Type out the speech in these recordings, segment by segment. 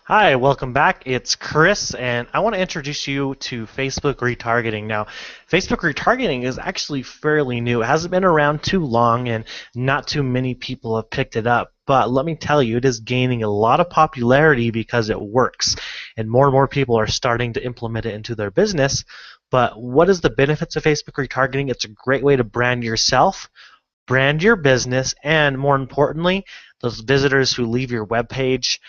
Hi, welcome back. It's Chris, and I want to introduce you to Facebook retargeting. Now, Facebook retargeting is actually fairly new. It hasn't been around too long, and not too many people have picked it up. But let me tell you, it is gaining a lot of popularity because it works, and more people are starting to implement it into their business. But what is the benefits of Facebook retargeting? It's a great way to brand yourself, brand your business, and more importantly, those visitors who leave your web page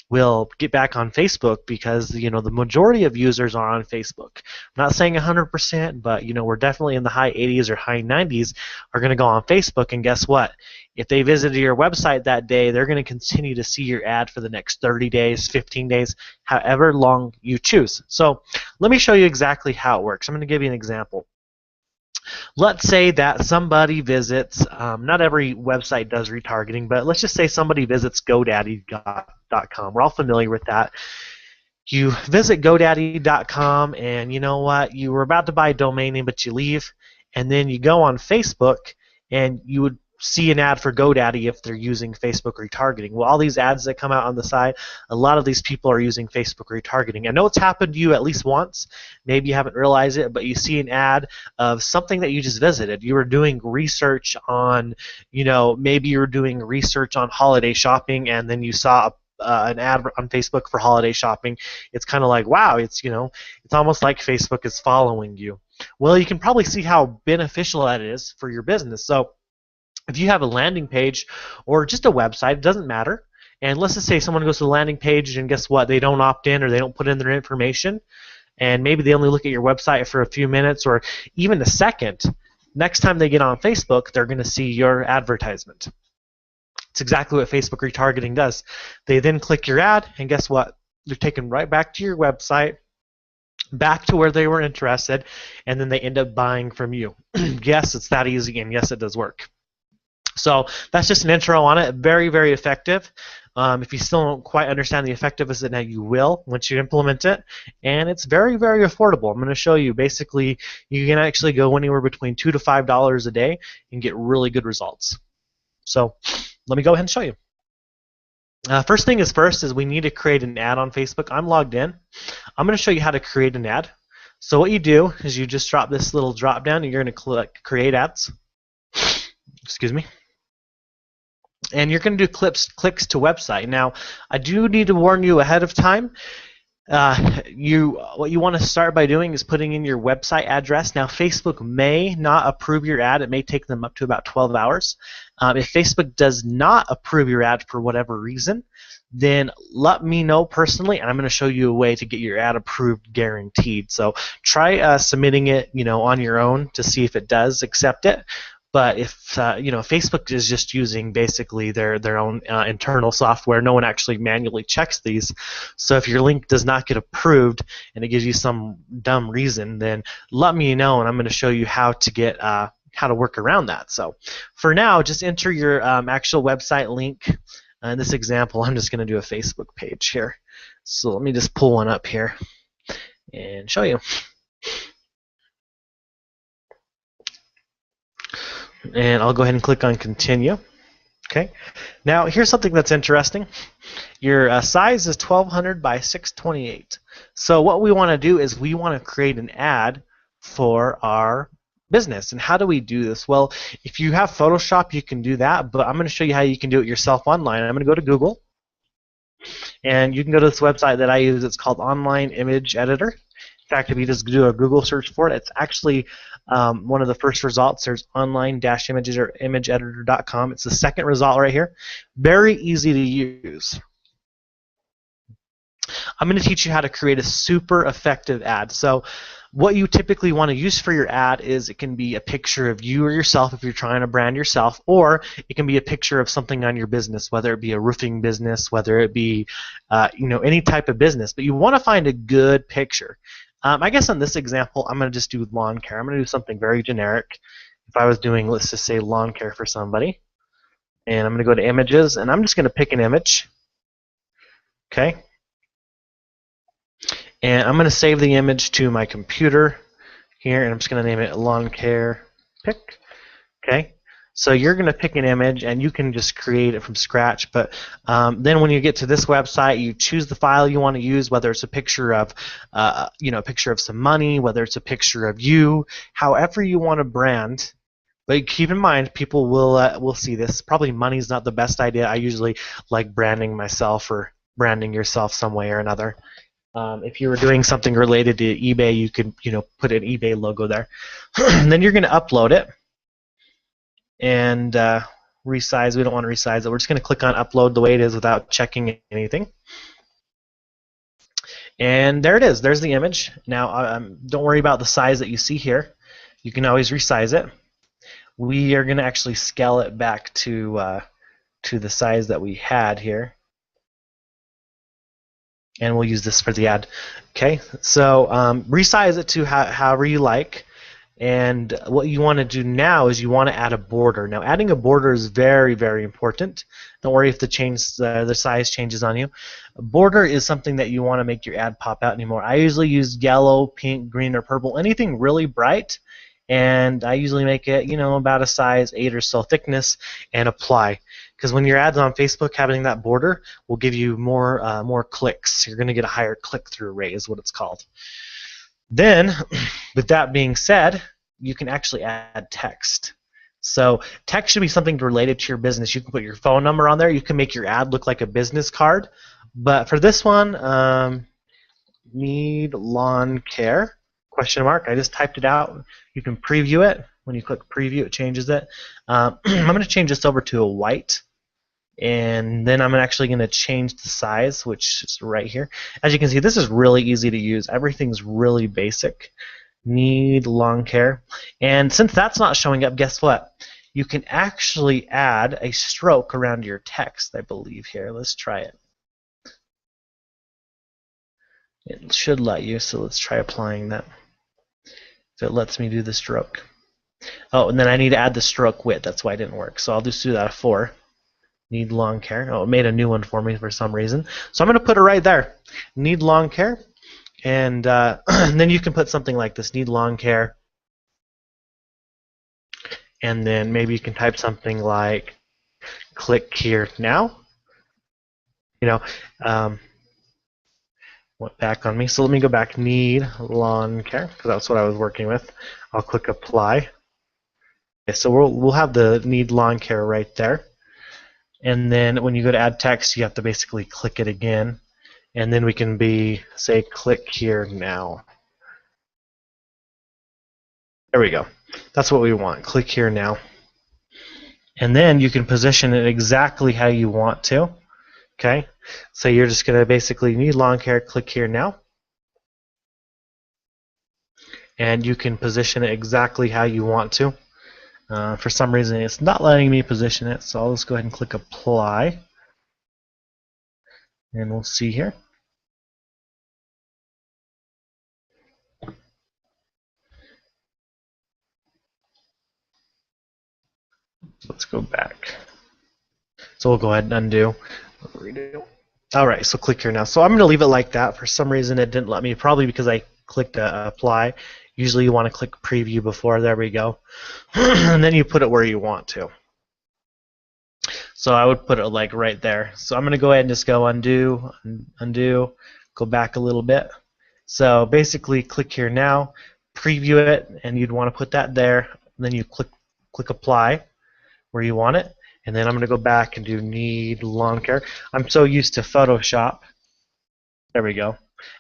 will get back on Facebook because the majority of users are on Facebook. I'm not saying 100%, but we're definitely in the high 80s or high 90s are going to go on Facebook, and guess what? If they visited your website that day, they're going to continue to see your ad for the next 30 days, 15 days, however long you choose. So let me show you exactly how it works. I'm going to give you an example. Let's say that somebody visits, not every website does retargeting, but let's just say somebody visits GoDaddy.com. We're all familiar with that. You visit GoDaddy.com, and you know what? You were about to buy a domain name, but you leave, and then you go on Facebook, and you would see an ad for GoDaddy if they're using Facebook retargeting. Well, all these ads that come out on the side, a lot of these people are using Facebook retargeting. I know it's happened to you at least once. Maybe you haven't realized it, but you see an ad of something that you just visited. You were doing research on, maybe you were doing research on holiday shopping, and then you saw an ad on Facebook for holiday shopping. It's kind of like, wow, it's almost like Facebook is following you. Well, you can probably see how beneficial that is for your business. So if you have a landing page or just a website, it doesn't matter. And let's just say someone goes to the landing page and guess what? They don't opt in or they don't put in their information. And maybe they only look at your website for a few minutes or even a second. Next time they get on Facebook, they're going to see your advertisement. It's exactly what Facebook retargeting does. They then click your ad, and guess what? They're taken right back to your website, back to where they were interested, and then they end up buying from you. Yes, it's that easy, and yes, it does work. So that's just an intro on it. Very effective. If you still don't quite understand the effectiveness of it now, you will once you implement it. And it's very affordable. I'm going to show you. Basically, you can actually go anywhere between $2 to $5 a day and get really good results. So let me go ahead and show you. First thing is first is we need to create an ad on Facebook. I'm logged in. I'm going to show you how to create an ad. So what you do is you just drop this little drop down and you're going to click create ads. Excuse me. And you're going to do clicks to website. Now, I do need to warn you ahead of time. What you want to start by doing is putting in your website address. Now, Facebook may not approve your ad. It may take them up to about 12 hours. If Facebook does not approve your ad for whatever reason, then let me know personally, and I'm going to show you a way to get your ad approved guaranteed. So try submitting it, on your own to see if it does accept it. But if Facebook is just using basically their own internal software, no one actually manually checks these. So if your link does not get approved and it gives you some dumb reason, then let me know, and I'm going to show you how to get how to work around that. So for now, just enter your actual website link. In this example, I'm just going to do a Facebook page here. So let me just pull one up here and show you. And I'll go ahead and click on continue. Okay. Now here's something that's interesting. Your size is 1200 by 628. So what we want to do is we want to create an ad for our business. And how do we do this? Well, if you have Photoshop, you can do that, but I'm going to show you how you can do it yourself online. I'm going to go to Google, and you can go to this website that I use. It's called Online Image Editor. In fact, if you just do a Google search for it, it's actually one of the first results. There's online-imageeditor.com. It's the second result right here. Very easy to use. I'm going to teach you how to create a super effective ad. So what you typically want to use for your ad is it can be a picture of you or yourself if you're trying to brand yourself, or it can be a picture of something on your business, whether it be a roofing business, whether it be any type of business. But you want to find a good picture. I guess on this example, I'm going to just do lawn care. I'm going to do something very generic. If I was doing, let's just say, lawn care for somebody, and I'm going to go to images, and I'm just going to pick an image. Okay. And I'm going to save the image to my computer here, and I'm just going to name it lawn care pic. Okay. So you're going to pick an image, and you can just create it from scratch. But then when you get to this website, you choose the file you want to use, whether it's a picture of, a picture of some money, whether it's a picture of you, however you want to brand. But keep in mind, people will see this. Probably money's not the best idea. I usually like branding myself or branding yourself some way or another. If you were doing something related to eBay, you could put an eBay logo there. And then you're going to upload it and resize. We don't want to resize it. We're just going to click on upload the way it is without checking anything. And there it is. There's the image. Now, don't worry about the size that you see here. You can always resize it. We are going to actually scale it back to the size that we had here. And we'll use this for the ad. Okay, so resize it to however you like. And what you want to do now is you want to add a border. Now, adding a border is very, very important. Don't worry if the size changes on you. A border is something that you want to make your ad pop out anymore. I usually use yellow, pink, green, or purple, anything really bright. And I usually make it, about a size 8 or so thickness, and apply. Because when your ad's on Facebook, having that border will give you more clicks. You're going to get a higher click-through rate, is what it's called. Then, with that being said, you can actually add text. So text should be something related to your business. You can put your phone number on there. You can make your ad look like a business card. But for this one, need lawn care? ? I just typed it out. You can preview it. When you click preview, it changes it. I'm going to change this over to a white. And then I'm actually going to change the size, which is right here. As you can see, this is really easy to use. Everything's really basic. Need lawn care. And since that's not showing up, guess what? You can actually add a stroke around your text, I believe here. Let's try it. It should let you, so let's try applying that. If it lets me do the stroke. Oh, and then I need to add the stroke width. That's why it didn't work. So I'll just do that at 4. Need lawn care. Oh, it made a new one for me for some reason. So I'm going to put it right there. Need lawn care. And then you can put something like this. Need lawn care. And then maybe you can type something like click here now. Went back on me. So let me go back. Need lawn care, because that's what I was working with. I'll click apply. Okay, so we'll have the need lawn care right there. And then when you go to add text, you have to basically click it again. And then we can say click here now. There we go. That's what we want. Click here now. And then you can position it exactly how you want to. Okay, so you're just going to basically need lawn care, click here now. And you can position it exactly how you want to. For some reason, it's not letting me position it, so I'll just go ahead and click apply. And we'll see here. Let's go back. So we'll go ahead and undo. Redo. Alright, so click here now. So I'm going to leave it like that. For some reason it didn't let me, probably because I clicked apply. Usually you want to click preview before. There we go. And then you put it where you want to. So I would put it like right there. So I'm going to go ahead and just go undo, go back a little bit. So basically click here now, preview it, and you'd want to put that there. And then you click apply where you want it. And then I'm going to go back and do need lawn care. I'm so used to Photoshop. There we go.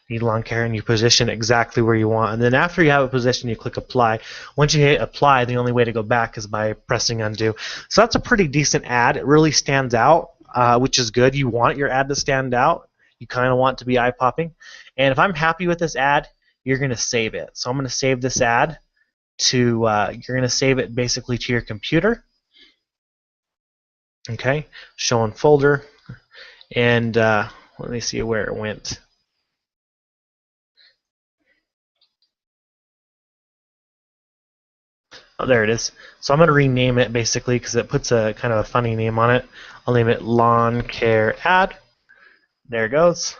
Need lawn care, and you position it exactly where you want. And then after you have it positioned, you click apply. Once you hit apply, the only way to go back is by pressing undo. So that's a pretty decent ad. It really stands out, which is good. You want your ad to stand out. You kind of want it to be eye-popping. And if I'm happy with this ad, you're going to save it. So I'm going to save this ad to, you're going to save it basically to your computer. Okay, show in folder, and let me see where it went. Oh, there it is. So I'm going to rename it basically because it puts a kind of a funny name on it. I'll name it lawn care ad. There it goes.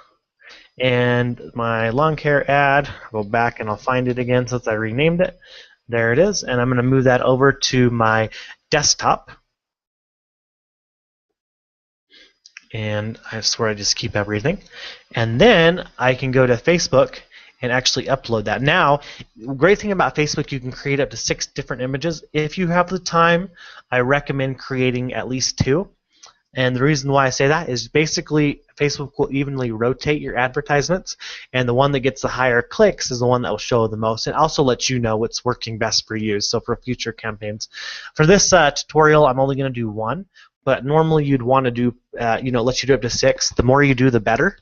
And my lawn care ad, I'll go back and I'll find it again since I renamed it. There it is, and I'm going to move that over to my desktop, and I swear I just keep everything. And then I can go to Facebook and actually upload that. Now, great thing about Facebook, you can create up to 6 different images. If you have the time, I recommend creating at least 2. And the reason why I say that is basically Facebook will evenly rotate your advertisements, and the one that gets the higher clicks is the one that will show the most, and also let you know what's working best for you. So for future campaigns, for this tutorial, I'm only going to do 1, but normally you'd want to do, let you do up to 6. The more you do, the better,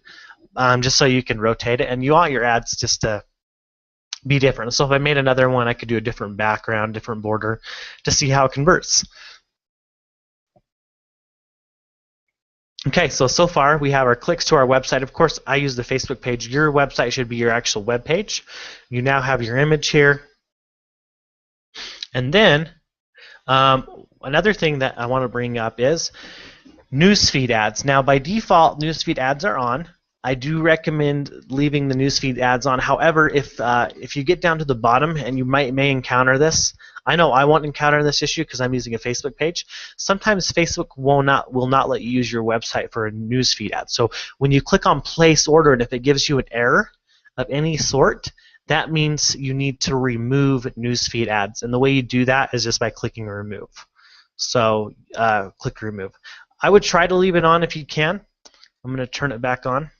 just so you can rotate it, and you want your ads just to be different. So if I made another one, I could do a different background, different border, to see how it converts. Okay, so far we have our clicks to our website. Of course, I use the Facebook page. Your website should be your actual web page. You now have your image here. And then another thing that I want to bring up is newsfeed ads. Now, by default, newsfeed ads are on. I do recommend leaving the newsfeed ads on. However, if you get down to the bottom, and you may encounter this, I know I won't encounter this issue because I'm using a Facebook page. Sometimes Facebook will not let you use your website for a newsfeed ad. So when you click on place order, and if it gives you an error of any sort, that means you need to remove newsfeed ads. And the way you do that is just by clicking remove. So click remove. I would try to leave it on if you can. I'm going to turn it back on.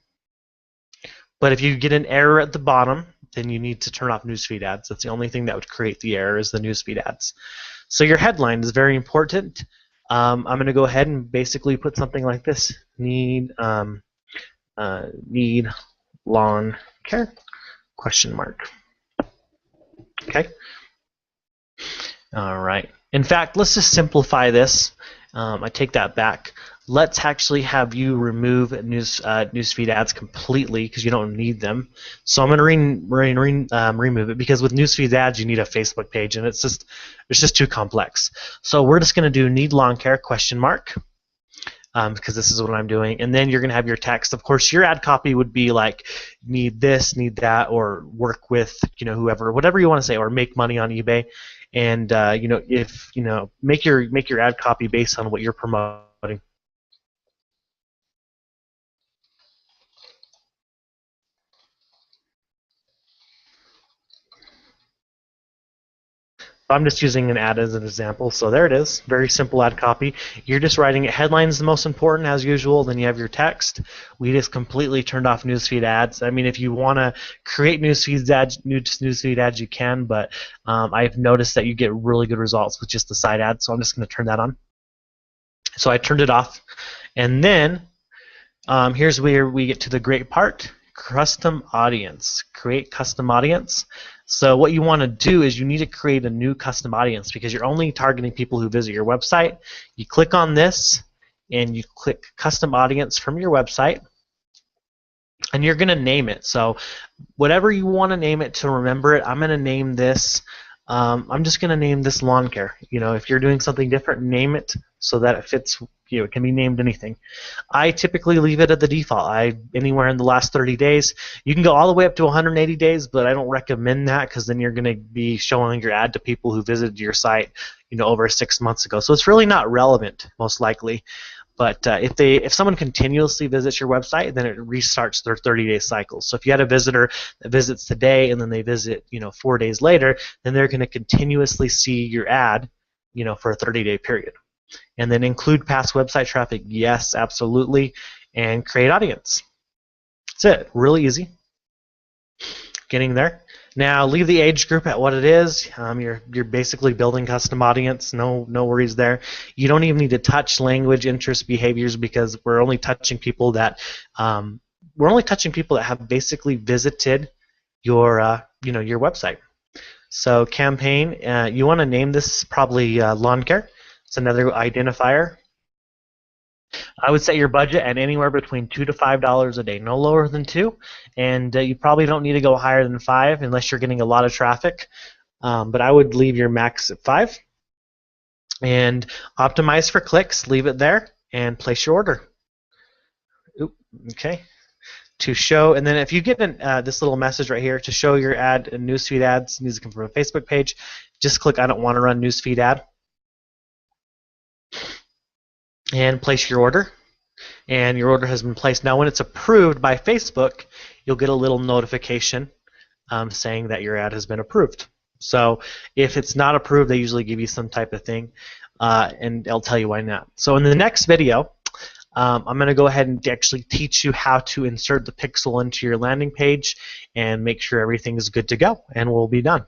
But if you get an error at the bottom, then you need to turn off newsfeed ads. That's the only thing that would create the error is the newsfeed ads. So your headline is very important. I'm going to go ahead and basically put something like this: need lawn care? Question mark. Okay. All right. In fact, let's just simplify this. I take that back. Let's actually have you remove newsfeed ads completely because you don't need them. So I'm going to remove it because with newsfeed ads you need a Facebook page, and it's just too complex. So we're just going to do need lawn care question mark because this is what I'm doing, and then you're going to have your text. Of course, your ad copy would be like need this, need that, or work with whoever, whatever you want to say, or make money on eBay. And make your ad copy based on what you're promoting. I'm just using an ad as an example. So there it is, very simple ad copy. You're just writing it. Headline's the most important as usual. Then you have your text. We just completely turned off newsfeed ads. I mean, if you want to create newsfeed ads, you can, but I've noticed that you get really good results with just the side ads. So I'm just going to turn that on. So I turned it off, and then here's where we get to the great part: custom audience. Create custom audience. So what you want to do is you need to create a new custom audience because you're only targeting people who visit your website. You click on this and you click custom audience from your website, and you're going to name it. So whatever you want to name it to remember it, I'm going to name this. I'm just going to name this lawn care. If you're doing something different, name it so that it fits. It can be named anything. I typically leave it at the default. Anywhere in the last 30 days. You can go all the way up to 180 days, but I don't recommend that because then you're going to be showing your ad to people who visited your site, over 6 months ago. So it's really not relevant, most likely. But if someone continuously visits your website, then it restarts their 30-day cycle. So if you had a visitor that visits today and then they visit 4 days later, then they're going to continuously see your ad for a 30-day period. And then include past website traffic, yes, absolutely, and create audience. That's it, really easy. Getting there. Now leave the age group at what it is. You're basically building custom audience. No worries there. You don't even need to touch language, interests, behaviors because we're only touching people that have basically visited your your website. So campaign, you want to name this probably lawn care. It's another identifier. I would set your budget at anywhere between $2 to $5 a day, no lower than 2, and you probably don't need to go higher than 5 unless you're getting a lot of traffic. But I would leave your max at 5, and optimize for clicks. Leave it there and place your order. Okay. To show, and then if you get this little message right here to show your ad and newsfeed ads needs to come from a Facebook page, just click I don't want to run newsfeed ad. and place your order. And your order has been placed. Now, when it's approved by Facebook, you'll get a little notification saying that your ad has been approved. So if it's not approved, they usually give you some type of thing, and they'll tell you why not. So in the next video, I'm going to go ahead and actually teach you how to insert the pixel into your landing page and make sure everything is good to go, and we'll be done.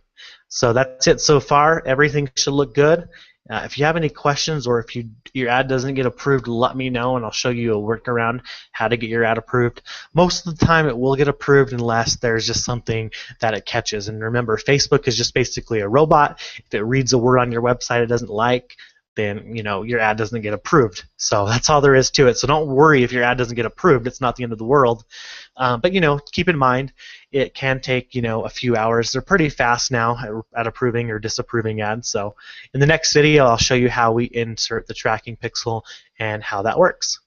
So that's it so far. Everything should look good. If you have any questions or if your ad doesn't get approved, let me know and I'll show you a workaround how to get your ad approved. Most of the time it will get approved unless there's just something that it catches. And remember, Facebook is just basically a robot. If it reads a word on your website it doesn't like, then your ad doesn't get approved. So that's all there is to it. So don't worry if your ad doesn't get approved. It's not the end of the world. But keep in mind it can take a few hours. They're pretty fast now at approving or disapproving ads. So in the next video I'll show you how we insert the tracking pixel and how that works.